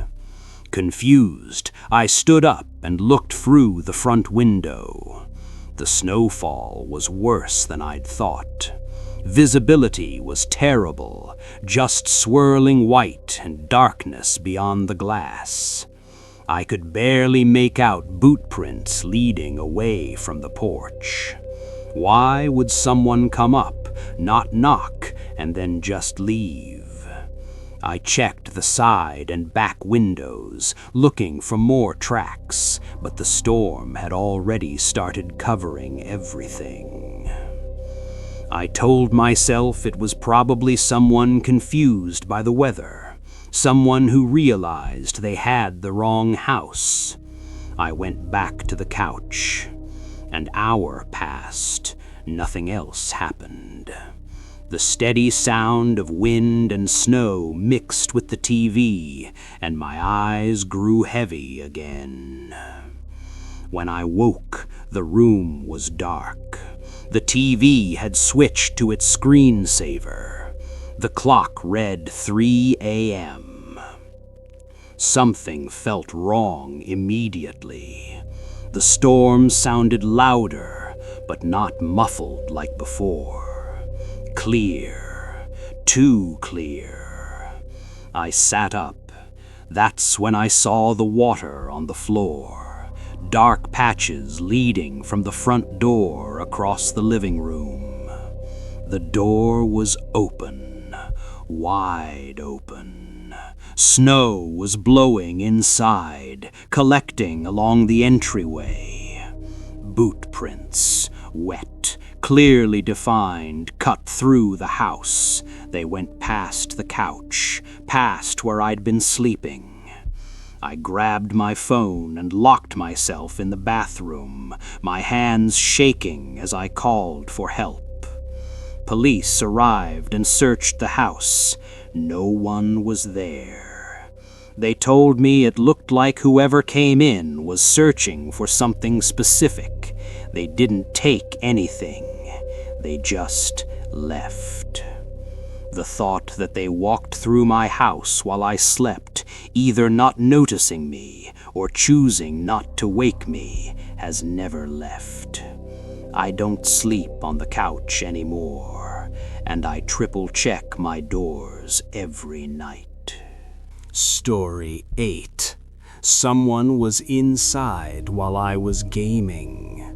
S1: Confused, I stood up and looked through the front window. The snowfall was worse than I'd thought. Visibility was terrible, just swirling white and darkness beyond the glass. I could barely make out boot prints leading away from the porch. Why would someone come up, not knock, and then just leave? I checked the side and back windows, looking for more tracks, but the storm had already started covering everything. I told myself it was probably someone confused by the weather, someone who realized they had the wrong house. I went back to the couch. An hour passed. Nothing else happened. The steady sound of wind and snow mixed with the TV, and my eyes grew heavy again. When I woke, the room was dark. The TV had switched to its screensaver. The clock read 3 a.m. Something felt wrong immediately. The storm sounded louder, but not muffled like before. Clear, too clear. I sat up. That's when I saw the water on the floor, dark patches leading from the front door across the living room. The door was open, wide open. Snow was blowing inside, collecting along the entryway. Boot prints, wet, clearly defined, cut through the house. They went past the couch, past where I'd been sleeping. I grabbed my phone and locked myself in the bathroom, my hands shaking as I called for help. Police arrived and searched the house. No one was there. They told me it looked like whoever came in was searching for something specific. They didn't take anything. They just left. The thought that they walked through my house while I slept, either not noticing me or choosing not to wake me, has never left. I don't sleep on the couch anymore, and I triple-check my doors every night. Story 8. Someone was inside while I was gaming.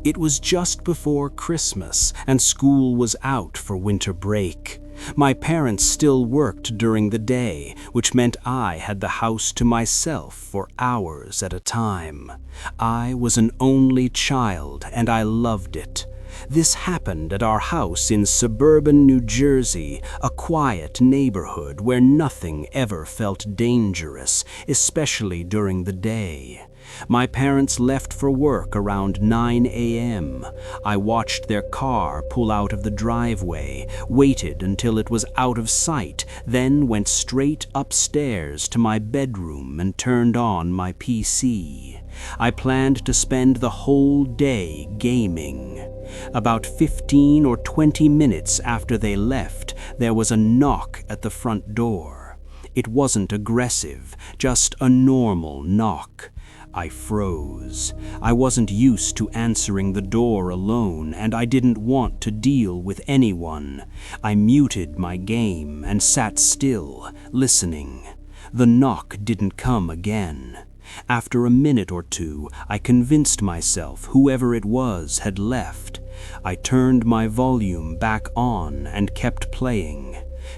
S1: It was just before Christmas, and school was out for winter break.
S2: My parents still worked during the day, which meant I had the house to myself for hours at a time. I was an only child, and I loved it. This happened at our house in suburban New Jersey, a quiet neighborhood where nothing ever felt dangerous, especially during the day. My parents left for work around 9 a.m. I watched their car pull out of the driveway, waited until it was out of sight, then went straight upstairs to my bedroom and turned on my PC. I planned to spend the whole day gaming. About 15 or 20 minutes after they left, there was a knock at the front door. It wasn't aggressive, just a normal knock. I froze. I wasn't used to answering the door alone, and I didn't want to deal with anyone. I muted my game and sat still, listening. The knock didn't come again. After a minute or two, I convinced myself whoever it was had left. I turned my volume back on and kept playing.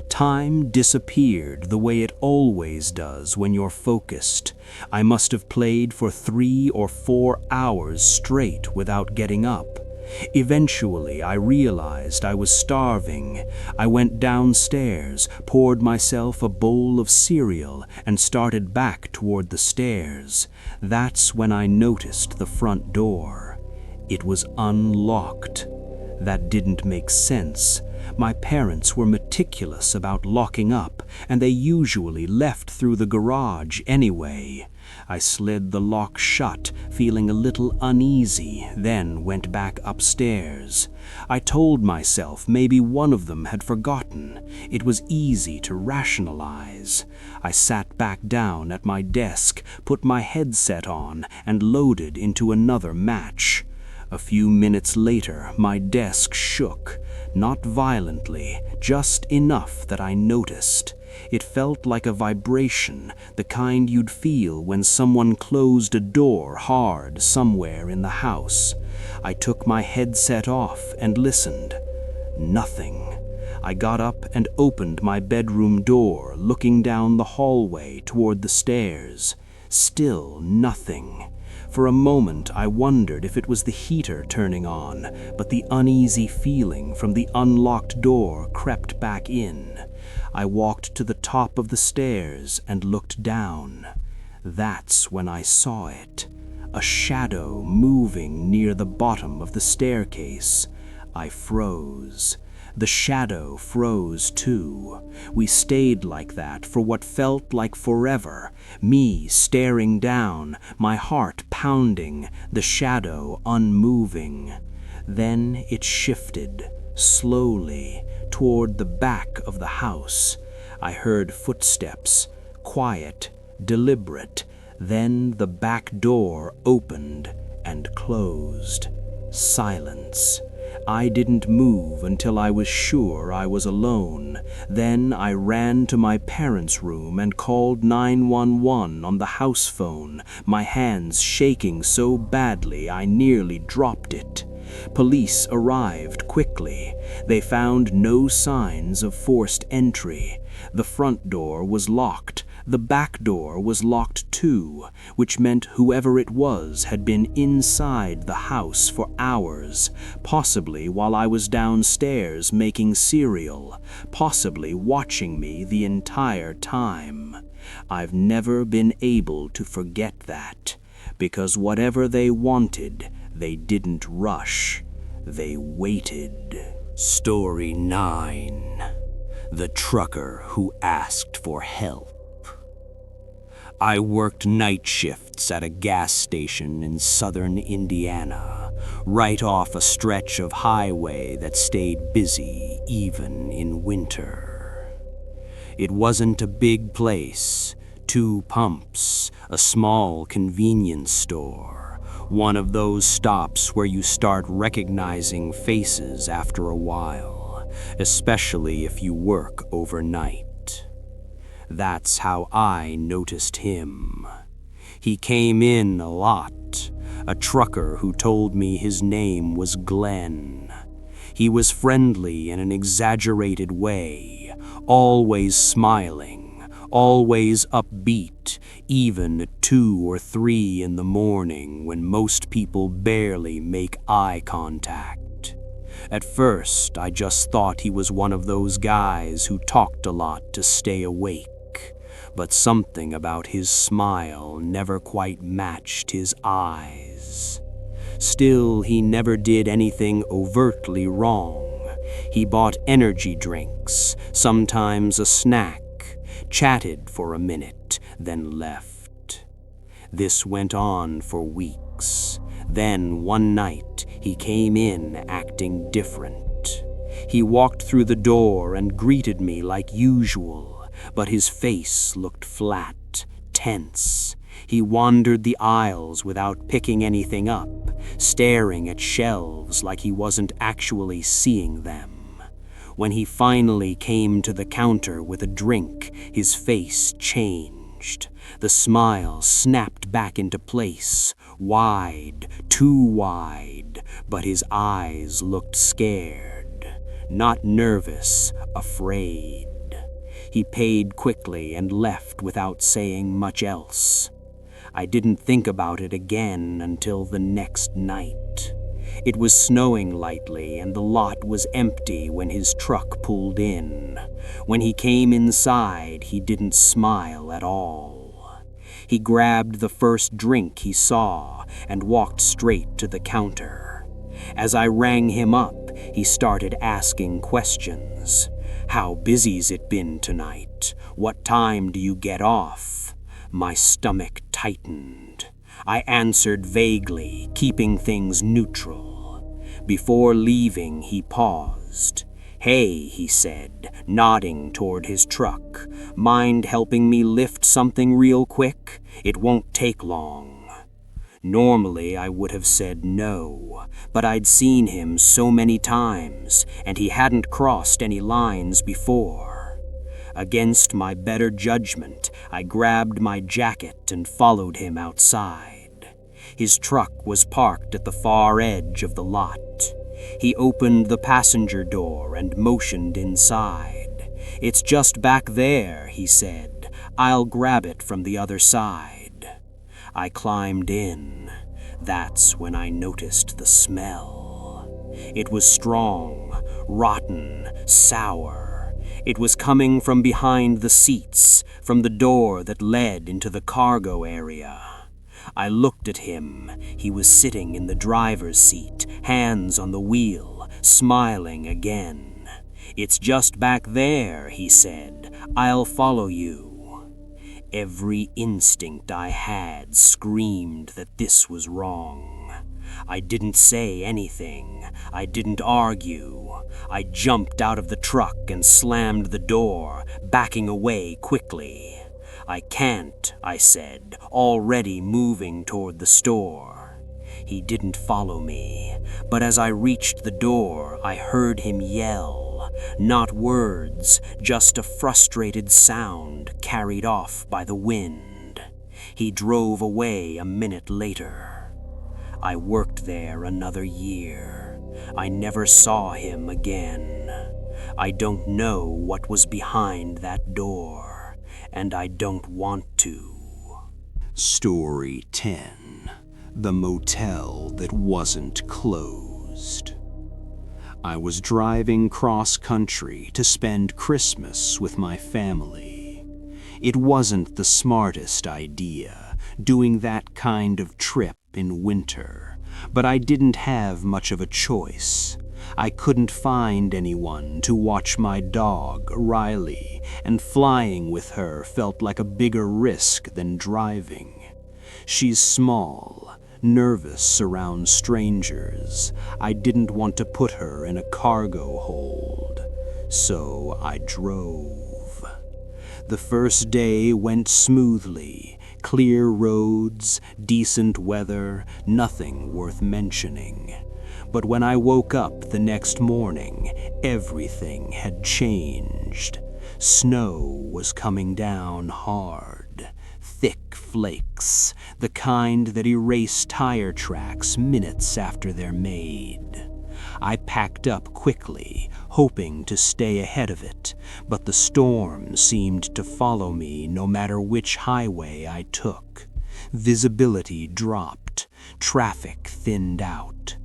S2: Time disappeared the way it always does when you're focused. I must have played for 3 or 4 hours straight without getting up. Eventually, I realized I was starving. I went downstairs, poured myself a bowl of cereal, and started back toward the stairs. That's when I noticed the front door. It was unlocked. That didn't make sense. My parents were meticulous about locking up, and they usually left through the garage anyway. I slid the lock shut, feeling a little uneasy, then went back upstairs. I told myself maybe one of them had forgotten. It was easy to rationalize. I sat back down at my desk, put my headset on, and loaded into another match. A few minutes later, my desk shook. Not violently, just enough that I noticed. It felt like a vibration, the kind you'd feel when someone closed a door hard somewhere in the house. I took my headset off and listened. Nothing. I got up and opened my bedroom door, looking down the hallway toward the stairs. Still nothing. For a moment, I wondered if it was the heater turning on, but the uneasy feeling from the unlocked door crept back in. I walked to the top of the stairs and looked down. That's when I saw it. A shadow moving near the bottom of the staircase. I froze. The shadow froze too. We stayed like that for what felt like forever, me staring down, my heart pounding, the shadow unmoving. Then it shifted, slowly, toward the back of the house. I heard footsteps, quiet, deliberate. Then the back door opened and closed. Silence. I didn't move until I was sure I was alone. Then I ran to my parents' room and called 911 on the house phone, my hands shaking so badly I nearly dropped it. Police arrived quickly. They found no signs of forced entry. The front door was locked. The back door was locked too, which meant whoever it was had been inside the house for hours, possibly while I was downstairs making cereal, possibly watching me the entire time. I've never been able to forget that, because whatever they wanted, they didn't rush. They waited.
S1: Story 9. The Trucker Who Asked for Help. I worked night shifts at a gas station in southern Indiana, right off a stretch of highway that stayed busy even in winter. It wasn't a big place, 2 pumps, a small convenience store, one of those stops where you start recognizing faces after a while, especially if you work overnight. That's how I noticed him. He came in a lot, a trucker who told me his name was Glenn.
S2: He was friendly in an exaggerated way, always smiling, always upbeat, even at 2 or 3 in the morning when most people barely make eye contact. At first, I just thought he was one of those guys who talked a lot to stay awake, but something about his smile never quite matched his eyes. Still, he never did anything overtly wrong. He bought energy drinks, sometimes a snack, chatted for a minute, then left. This went on for weeks. Then, one night, he came in acting different. He walked through the door and greeted me like usual, but his face looked flat, tense. He wandered the aisles without picking anything up, staring at shelves like he wasn't actually seeing them. When he finally came to the counter with a drink, his face changed. The smile snapped back into place, wide, too wide, but his eyes looked scared, not nervous, afraid. He paid quickly and left without saying much else. I didn't think about it again until the next night. It was snowing lightly and the lot was empty when his truck pulled in. When he came inside, he didn't smile at all. He grabbed the first drink he saw and walked straight to the counter. As I rang him up, he started asking questions. How busy's it been tonight? What time do you get off? My stomach tightened. I answered vaguely, keeping things neutral. Before leaving, he paused. "Hey," he said, nodding toward his truck. "Mind helping me lift something real quick? It won't take long." Normally, I would have said no, but I'd seen him so many times, and he hadn't crossed any lines before. Against my better judgment, I grabbed my jacket and followed him outside. His truck was parked at the far edge of the lot. He opened the passenger door and motioned inside. "It's just back there," he said. "I'll grab it from the other side." I climbed in. That's when I noticed the smell. It was strong, rotten, sour. It was coming from behind the seats, from the door that led into the cargo area. I looked at him. He was sitting in the driver's seat, hands on the wheel, smiling again. "It's just back there," he said. "I'll follow you." Every instinct I had screamed that this was wrong. I didn't say anything. I didn't argue. I jumped out of the truck and slammed the door, backing away quickly. "I can't," I said, already moving toward the store. He didn't follow me, but as I reached the door, I heard him yell. Not words, just a frustrated sound carried off by the wind. He drove away a minute later. I worked there another year. I never saw him again. I don't know what was behind that door, and I don't want to.
S1: Story 10. The Motel That Wasn't Closed. I was driving cross-country to spend Christmas with my family. It wasn't the smartest idea, doing that kind of trip in winter, but I didn't have much of a choice. I couldn't find anyone to watch my dog, Riley, and flying with her felt like a bigger risk than driving. She's small, nervous around strangers. I didn't want to put her in a cargo hold, so I drove. The first day went smoothly. Clear roads, decent weather, nothing worth mentioning. But when I woke up the next morning, everything had changed. Snow was coming down hard. Thick flakes, the kind that erase tire tracks minutes after they're made.
S2: I packed up quickly, hoping to stay ahead of it, but the storm seemed to follow me no matter which highway I took. Visibility dropped, traffic thinned out.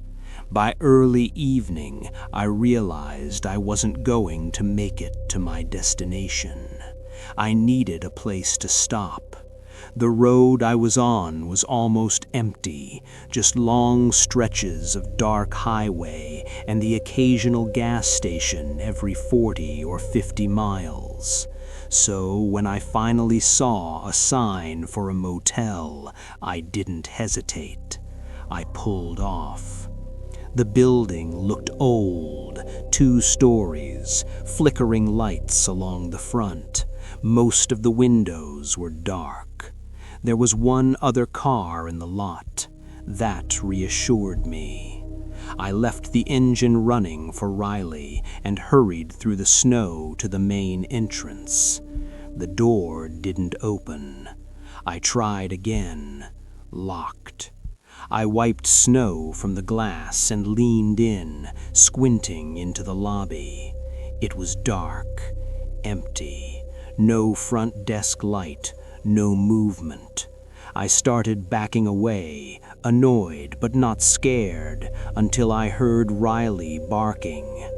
S2: By early evening, I realized I wasn't going to make it to my destination. I needed a place to stop. The road I was on was almost empty, just long stretches of dark highway and the occasional gas station every 40 or 50 miles. So when I finally saw a sign for a motel, I didn't hesitate. I pulled off. The building looked old, 2 stories, flickering lights along the front. Most of the windows were dark. There was one other car in the lot. That reassured me. I left the engine running for Riley and hurried through the snow to the main entrance. The door didn't open. I tried again. Locked. I wiped snow from the glass and leaned in, squinting into the lobby. It was dark, empty, no front desk light, no movement. I started backing away, annoyed but not scared, until I heard Riley barking.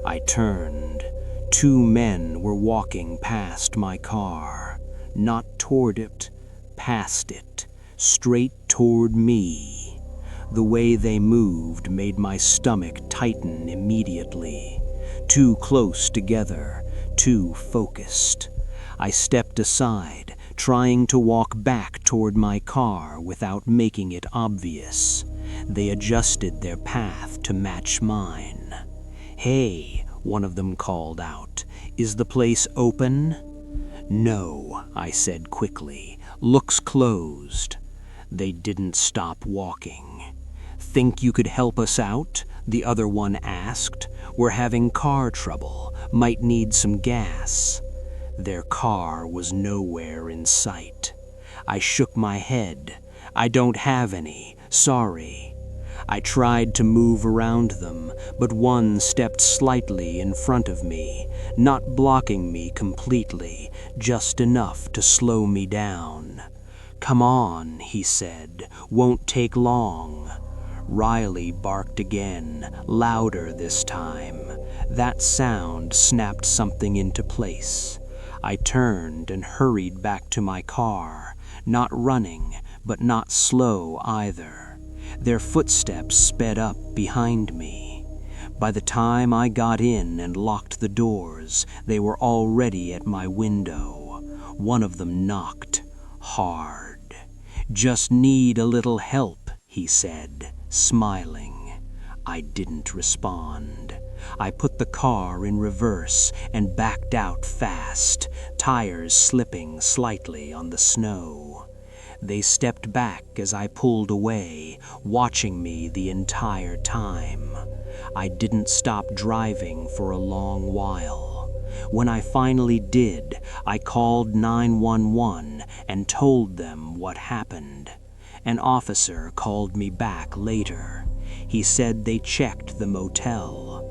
S2: I turned. 2 men were walking past my car, not toward it, past it, straight toward me. The way they moved made my stomach tighten immediately. Too close together, too focused. I stepped aside, trying to walk back toward my car without making it obvious. They adjusted their path to match mine. "Hey," one of them called out, "is the place open?" "No," I said quickly. "Looks closed." They didn't stop walking. "Think you could help us out?" the other one asked. "We're having car trouble. Might need some gas." Their car was nowhere in sight. I shook my head. "I don't have any. Sorry." I tried to move around them, but one stepped slightly in front of me, not blocking me completely, just enough to slow me down. "Come on," he said. "Won't take long." Riley barked again, louder this time. That sound snapped something into place. I turned and hurried back to my car, not running, but not slow either. Their footsteps sped up behind me. By the time I got in and locked the doors, they were already at my window. One of them knocked, hard. "Just need a little help," he said, smiling. I didn't respond. I put the car in reverse and backed out fast, tires slipping slightly on the snow. They stepped back as I pulled away, watching me the entire time. I didn't stop driving for a long while. When I finally did, I called 911 and told them what happened. An officer called me back later. He said they checked the motel.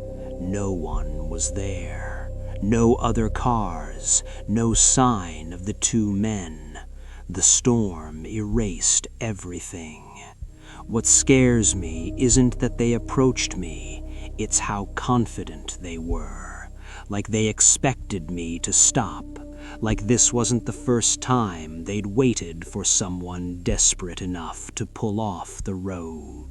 S2: No one was there. No other cars. No sign of the 2 men. The storm erased everything. What scares me isn't that they approached me, it's how confident they were. Like they expected me to stop. Like this wasn't the first time they'd waited for someone desperate enough to pull off the road.